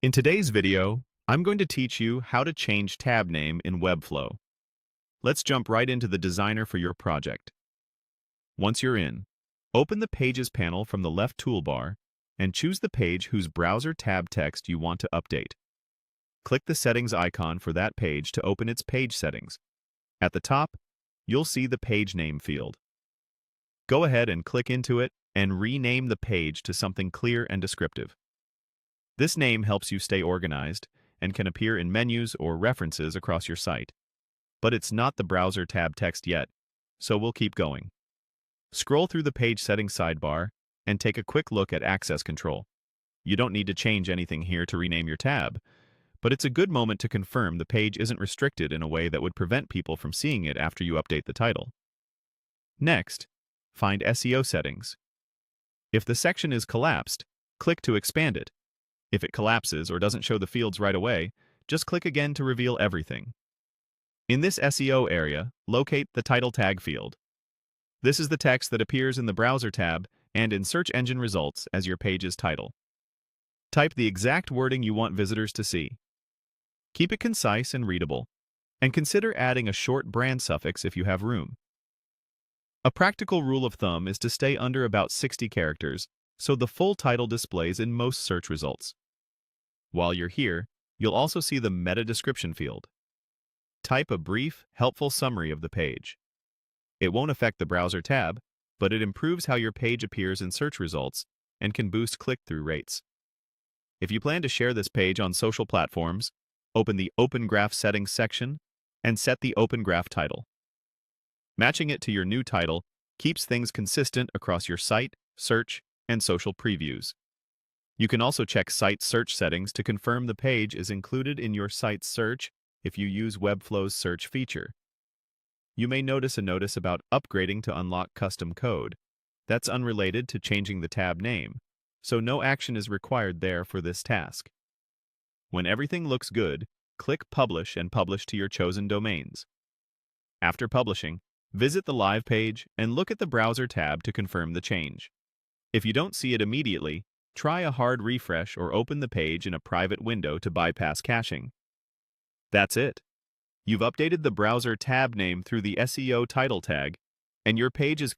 In today's video, I'm going to teach you how to change tab name in Webflow. Let's jump right into the designer for your project. Once you're in, open the Pages panel from the left toolbar and choose the page whose browser tab text you want to update. Click the settings icon for that page to open its page settings. At the top, you'll see the page name field. Go ahead and click into it and rename the page to something clear and descriptive. This name helps you stay organized and can appear in menus or references across your site. But it's not the browser tab text yet, so we'll keep going. Scroll through the page settings sidebar and take a quick look at access control. You don't need to change anything here to rename your tab, but it's a good moment to confirm the page isn't restricted in a way that would prevent people from seeing it after you update the title. Next, find SEO Settings. If the section is collapsed, click to expand it. If it collapses or doesn't show the fields right away, just click again to reveal everything. In this SEO area, locate the title tag field. This is the text that appears in the browser tab and in search engine results as your page's title. Type the exact wording you want visitors to see. Keep it concise and readable, and consider adding a short brand suffix if you have room. A practical rule of thumb is to stay under about 60 characters, so the full title displays in most search results. While you're here, you'll also see the meta description field. Type a brief, helpful summary of the page. It won't affect the browser tab, but it improves how your page appears in search results and can boost click-through rates. If you plan to share this page on social platforms, open the Open Graph Settings section and set the Open Graph title. Matching it to your new title keeps things consistent across your site, search, and social previews. You can also check site search settings to confirm the page is included in your site's search if you use Webflow's search feature. You may notice a notice about upgrading to unlock custom code. That's unrelated to changing the tab name, so no action is required there for this task. When everything looks good, click Publish and publish to your chosen domains. After publishing, visit the live page and look at the browser tab to confirm the change. If you don't see it immediately, try a hard refresh or open the page in a private window to bypass caching. That's it. You've updated the browser tab name through the SEO title tag, and your page is clear.